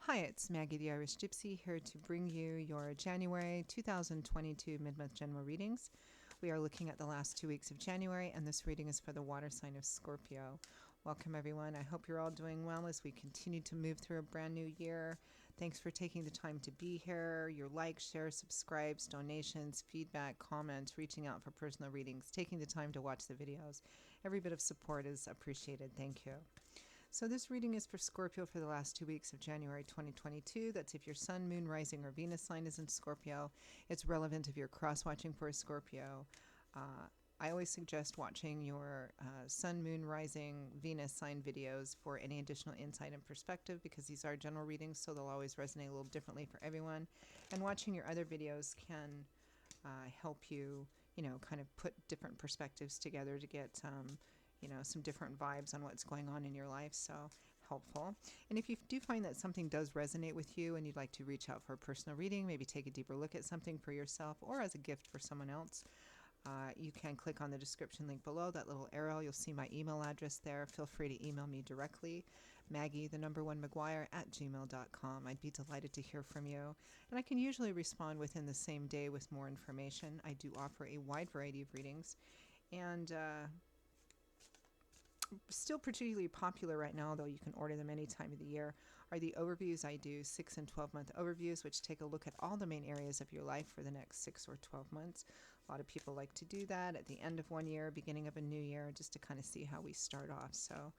Hi, it's Maggie the Irish Gypsy here to bring you your January 2022 mid-month general readings. We are looking at the last 2 weeks of January, and this reading is for the water sign of Scorpio. Welcome, everyone. I hope you're all doing well as we continue to move through a brand new year. Thanks for taking the time to be here. Your likes, shares, subscribes, donations, feedback, comments, reaching out for personal readings, taking the time to watch the videos. Every bit of support is appreciated. Thank you. So this reading is for Scorpio for the last 2 weeks of January 2022. That's if your Sun, Moon, Rising, or Venus sign is in Scorpio. It's relevant if you're cross-watching for a Scorpio. I always suggest watching your Sun, Moon, Rising, Venus sign videos for any additional insight and perspective, because these are general readings, so they'll always resonate a little differently for everyone. And watching your other videos can help you, kind of put different perspectives together to get some different vibes on what's going on in your life, so helpful. And if you do find that something does resonate with you and you'd like to reach out for a personal reading, maybe take a deeper look at something for yourself or as a gift for someone else, you can click on the description link below, that little arrow. You'll see my email address there. Feel free to email me directly, Maggie1McGuire@gmail.com. I'd be delighted to hear from you. And I can usually respond within the same day with more information. I do offer a wide variety of readings, and still particularly popular right now, though you can order them any time of the year, are the overviews. I do 6 and 12-month overviews, which take a look at all the main areas of your life for the next 6 or 12 months. A lot of people like to do that at the end of one year, beginning of a new year, just to kind of see how we start off. So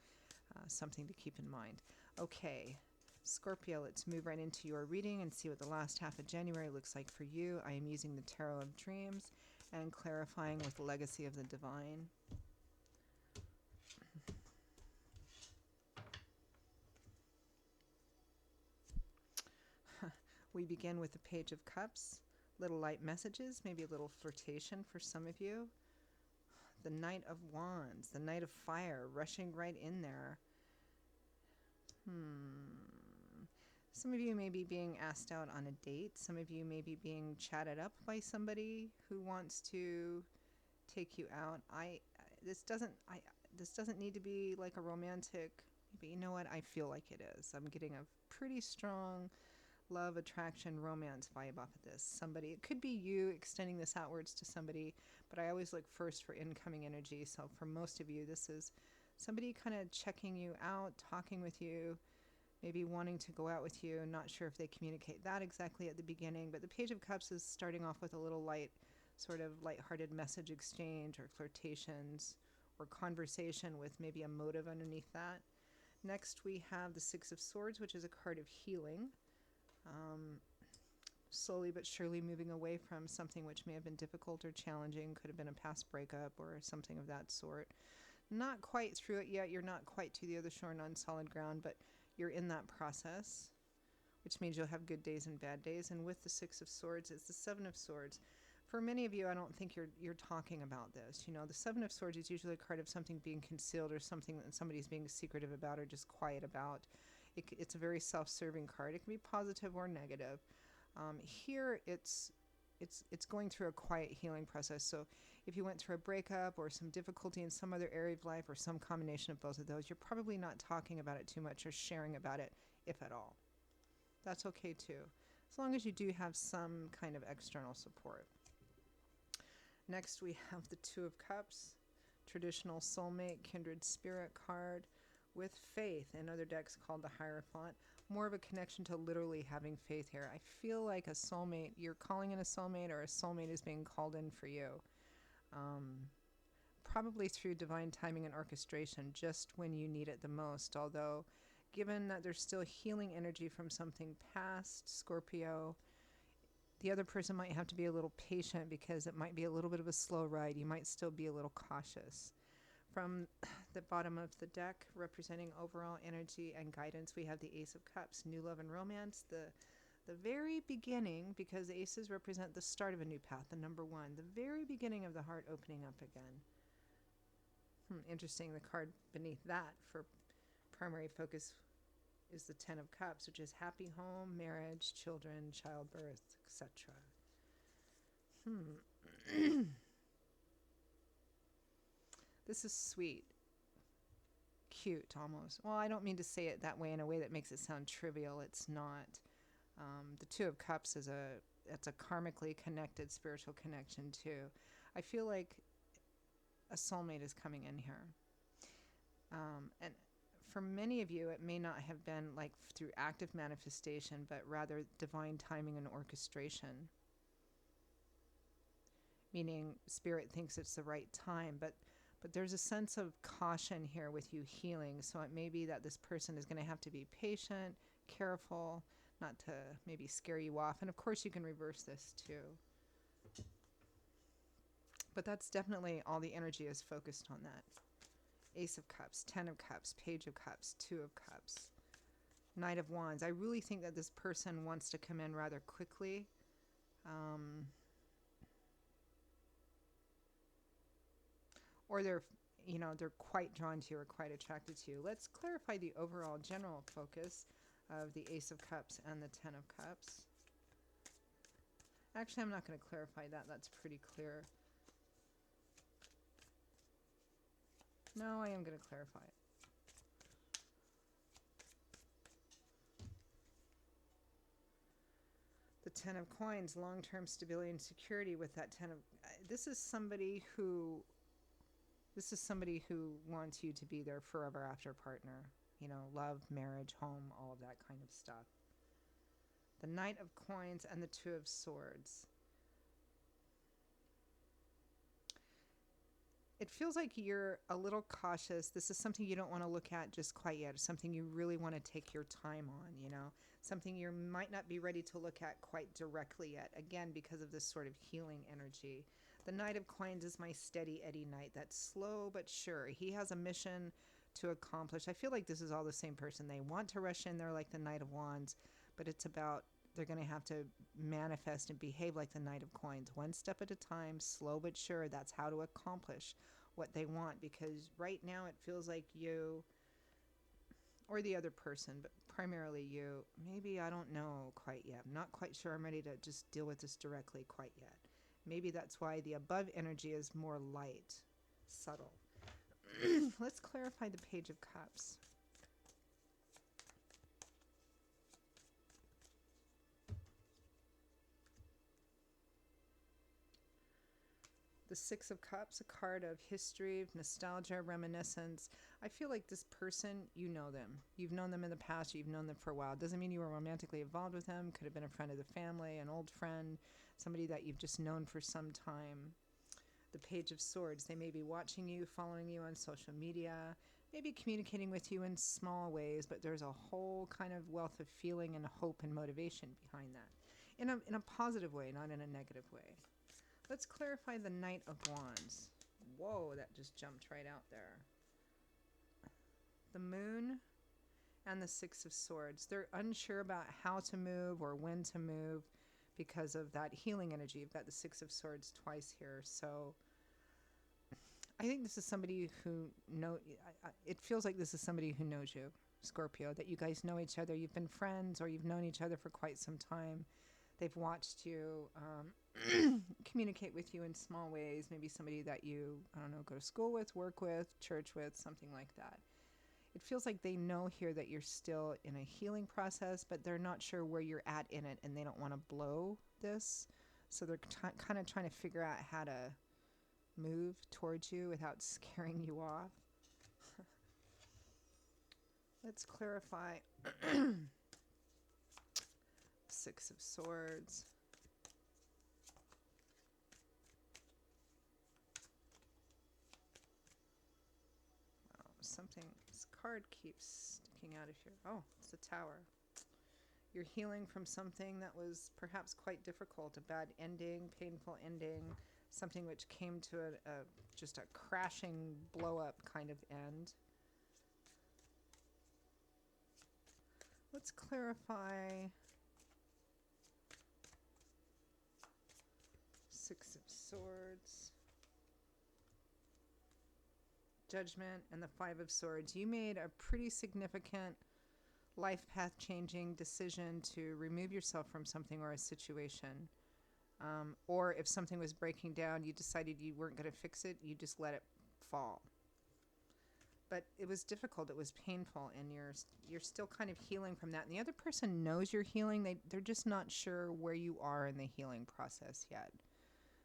something to keep in mind. Okay, Scorpio, let's move right into your reading and see what the last half of January looks like for you. I am using the Tarot of Dreams and clarifying with Legacy of the Divine. We begin with the Page of Cups, little light messages, maybe a little flirtation for some of you. The Knight of Wands, the Knight of Fire, rushing right in there. Some of you may be being asked out on a date. Some of you may be being chatted up by somebody who wants to take you out. This doesn't need to be like a romantic, but you know what? I feel like it is. I'm getting a pretty strong love, attraction, romance vibe off of this. Somebody, it could be you extending this outwards to somebody, but I always look first for incoming energy. So for most of you, this is somebody kind of checking you out, talking with you, maybe wanting to go out with you. Not sure if they communicate that exactly at the beginning, but the Page of Cups is starting off with a little light-hearted message exchange or flirtations or conversation with maybe a motive underneath that. Next, we have the Six of Swords, which is a card of healing. Slowly but surely moving away from something which may have been difficult or challenging, could have been a past breakup or something of that sort. Not quite through it yet, you're not quite to the other shore and on solid ground, but you're in that process, which means you'll have good days and bad days. And with the Six of Swords is the Seven of Swords. For many of you, I don't think you're talking about this. The Seven of Swords is usually a card of something being concealed or something that somebody's being secretive about or just quiet about. It's a very self-serving card. It can be positive or negative. Here, it's going through a quiet healing process. So if you went through a breakup or some difficulty in some other area of life or some combination of both of those, you're probably not talking about it too much or sharing about it, if at all. That's okay too, as long as you do have some kind of external support. Next, we have the Two of Cups, traditional soulmate, kindred spirit card with faith. In other decks called the Hierophant. More of a connection to literally having faith here. I feel like a soulmate, you're calling in a soulmate, or a soulmate is being called in for you. Probably through divine timing and orchestration, just when you need it the most. Although, given that there's still healing energy from something past, Scorpio, the other person might have to be a little patient because it might be a little bit of a slow ride. You might still be a little cautious. From the bottom of the deck, representing overall energy and guidance, we have the Ace of Cups, new love and romance, the very beginning, because aces represent the start of a new path, the number one, the very beginning of the heart opening up again. Interesting, the card beneath that for primary focus is the Ten of Cups, which is happy home, marriage, children, childbirth, etc. This is sweet. cute almost. Well, I don't mean to say it that way in a way that makes it sound trivial. It's not. The Two of Cups is it's a karmically connected spiritual connection too. I feel like a soulmate is coming in here. And for many of you, it may not have been like through active manifestation, but rather divine timing and orchestration. Meaning spirit thinks it's the right time, but there's a sense of caution here with you healing. So it may be that this person is going to have to be patient, careful, not to maybe scare you off. And of course you can reverse this too. But that's definitely all the energy is focused on that. Ace of Cups, Ten of Cups, Page of Cups, Two of Cups, Knight of Wands. I really think that this person wants to come in rather quickly. Or they're quite drawn to you or quite attracted to you. Let's clarify the overall general focus of the Ace of Cups and the Ten of Cups. Actually, I'm not going to clarify that. That's pretty clear. No, I am going to clarify it. The Ten of Coins, long-term stability and security with that Ten of... This is somebody who wants you to be their forever after partner. You know, love, marriage, home, all of that kind of stuff. The Knight of Coins and the Two of Swords. It feels like you're a little cautious. This is something you don't want to look at just quite yet. It's something you really want to take your time on, you know. Something you might not be ready to look at quite directly yet. Again, because of this sort of healing energy. The Knight of Coins is my steady Eddie Knight. That's slow but sure. He has a mission to accomplish. I feel like this is all the same person. They want to rush in there like the Knight of Wands, but it's about they're going to have to manifest and behave like the Knight of Coins. One step at a time, slow but sure. That's how to accomplish what they want, because right now it feels like you or the other person, but primarily you, maybe, I don't know quite yet. I'm not quite sure I'm ready to just deal with this directly quite yet. Maybe that's why the above energy is more light, subtle. Let's clarify the Page of Cups. The Six of Cups, a card of history, nostalgia, reminiscence. I feel like this person, you know them. You've known them in the past, you've known them for a while. Doesn't mean you were romantically involved with them. Could have been a friend of the family, an old friend, somebody that you've just known for some time. The Page of Swords. They may be watching you, following you on social media, maybe communicating with you in small ways, but there's a whole kind of wealth of feeling and hope and motivation behind that. In a positive way, not in a negative way. Let's clarify the Knight of Wands. Whoa, that just jumped right out there. The Moon and the Six of Swords. They're unsure about how to move or when to move because of that healing energy. You've got the Six of Swords twice here. So I think this is somebody who it feels like this is somebody who knows you, Scorpio, that you guys know each other. You've been friends or you've known each other for quite some time. They've watched you communicate with you in small ways. Maybe somebody that you, I don't know, go to school with, work with, church with, something like that. It feels like they know here that you're still in a healing process, but they're not sure where you're at in it, and they don't want to blow this. So they're kind of trying to figure out how to move towards you without scaring you off. Let's clarify. Six of Swords. Wow, this card keeps sticking out of here. Oh, it's the Tower. You're healing from something that was perhaps quite difficult, a bad ending, painful ending, something which came to just a crashing blow-up kind of end. Let's clarify Six of Swords, Judgment, and the Five of Swords. You made a pretty significant life path changing decision to remove yourself from something or a situation. Or if something was breaking down, you decided you weren't going to fix it, you just let it fall. but it was difficult. It was painful, and you're still kind of healing from that. And the other person knows you're healing. They're just not sure where you are in the healing process yet.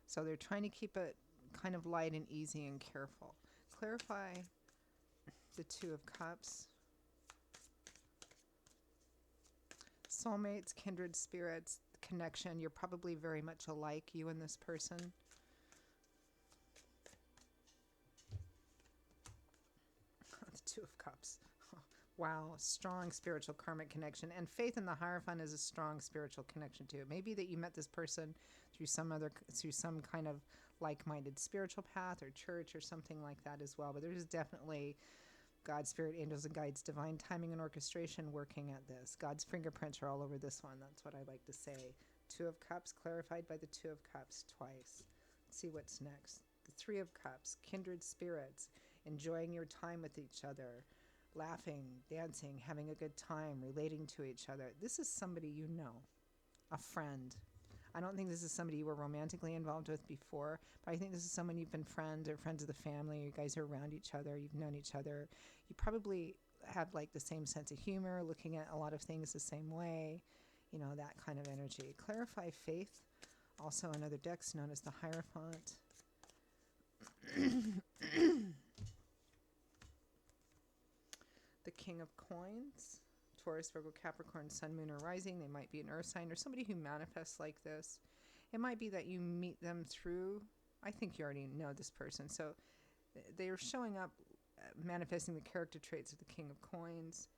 So they're trying to keep it kind of light and easy and careful. Clarify the Two of Cups. Soulmates, kindred spirits, connection. You're probably very much alike, you and this person. The Two of Cups. Wow, strong spiritual karmic connection. And faith in the Hierophant is a strong spiritual connection too. Maybe that you met this person through some kind of like-minded spiritual path or church or something like that as well. But there's definitely God, spirit, angels, and guides, divine timing and orchestration working at this. God's fingerprints are all over this one. That's what I like to say. Two of Cups clarified by the Two of Cups twice. Let's see what's next. The Three of Cups, kindred spirits, enjoying your time with each other, laughing, dancing, having a good time, relating to each other. This is somebody you know, a friend. I don't think this is somebody you were romantically involved with before, but I think this is someone you've been friends or friends of the family. You guys are around each other. You've known each other. You probably have like the same sense of humor, looking at a lot of things the same way, you know, that kind of energy. Clarify faith. Also another deck's known as the Hierophant. The King of Coins. Taurus, Virgo, Capricorn, Sun, Moon, or Rising. They might be an earth sign or somebody who manifests like this. It might be that you meet them through, I think you already know this person. So they are showing up, manifesting the character traits of the King of Coins,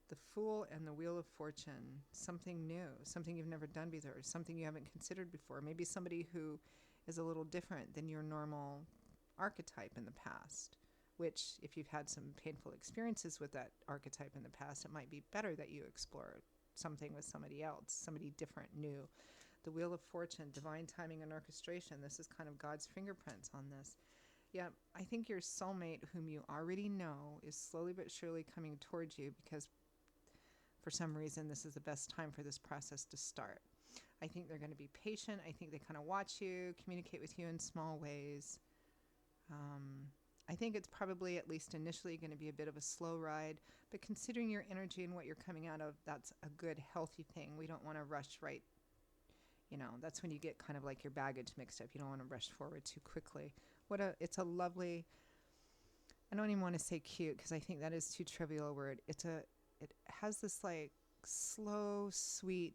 the Fool, and the Wheel of Fortune. Something new, something you've never done before, something you haven't considered before. Maybe somebody who is a little different than your normal archetype in the past. Which, if you've had some painful experiences with that archetype in the past, it might be better that you explore something with somebody else, somebody different, new. The Wheel of Fortune, divine timing and orchestration. This is kind of God's fingerprints on this. Yeah, I think your soulmate, whom you already know, is slowly but surely coming towards you because for some reason this is the best time for this process to start. I think they're going to be patient. I think they kind of watch you, communicate with you in small ways. I think it's probably, at least initially, going to be a bit of a slow ride, but considering your energy and what you're coming out of, that's a good, healthy thing. We don't want to rush right, you know, that's when you get kind of like your baggage mixed up. You don't want to rush forward too quickly. It's a lovely, I don't even want to say cute because I think that is too trivial a word. It has this like slow, sweet,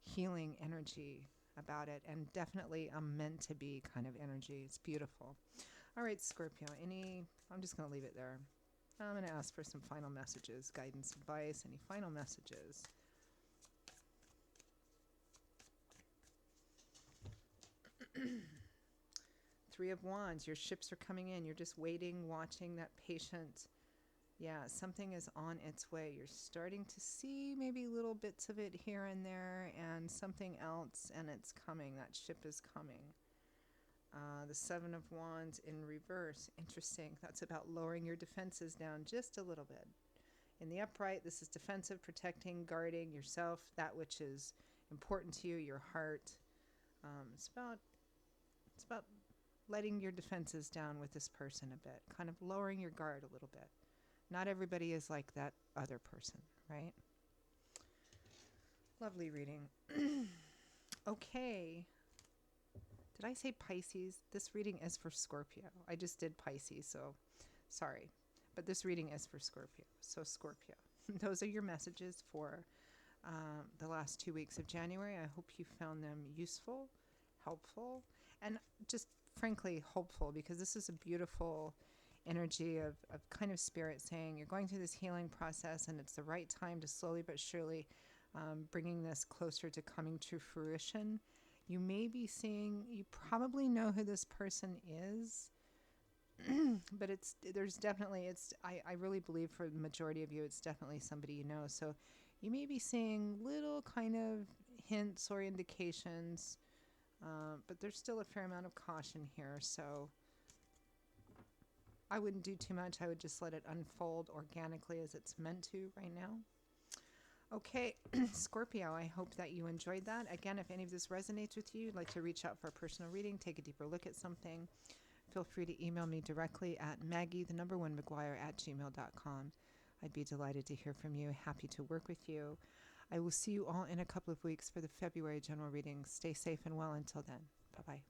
healing energy about it, and definitely a meant to be kind of energy. It's beautiful. All right, Scorpio, I'm just going to leave it there. I'm going to ask for some final messages, guidance, advice, any final messages. Three of Wands, your ships are coming in. You're just waiting, watching, that patient. Yeah, something is on its way. You're starting to see maybe little bits of it here and there, and something else, and it's coming. That ship is coming. The Seven of Wands in reverse. Interesting. That's about lowering your defenses down just a little bit. In the upright, this is defensive, protecting, guarding yourself, that which is important to you, your heart. It's about letting your defenses down with this person a bit, kind of lowering your guard a little bit. Not everybody is like that other person, right? Lovely reading. Okay. Did I say Pisces? This reading is for Scorpio. I just did Pisces, so sorry. But this reading is for Scorpio. So Scorpio, those are your messages for the last 2 weeks of January. I hope you found them useful, helpful, and just frankly hopeful, because this is a beautiful energy of kind of spirit saying you're going through this healing process and it's the right time to slowly but surely bringing this closer to coming to fruition. You may be seeing, you probably know who this person is, but I really believe for the majority of you, it's definitely somebody you know. So you may be seeing little kind of hints or indications, but there's still a fair amount of caution here. So I wouldn't do too much. I would just let it unfold organically as it's meant to right now. Okay, Scorpio, I hope that you enjoyed that. Again, if any of this resonates with you, you'd like to reach out for a personal reading, take a deeper look at something, feel free to email me directly at maggie1mcguire@gmail.com. I'd be delighted to hear from you. Happy to work with you. I will see you all in a couple of weeks for the February general readings. Stay safe and well until then. Bye-bye.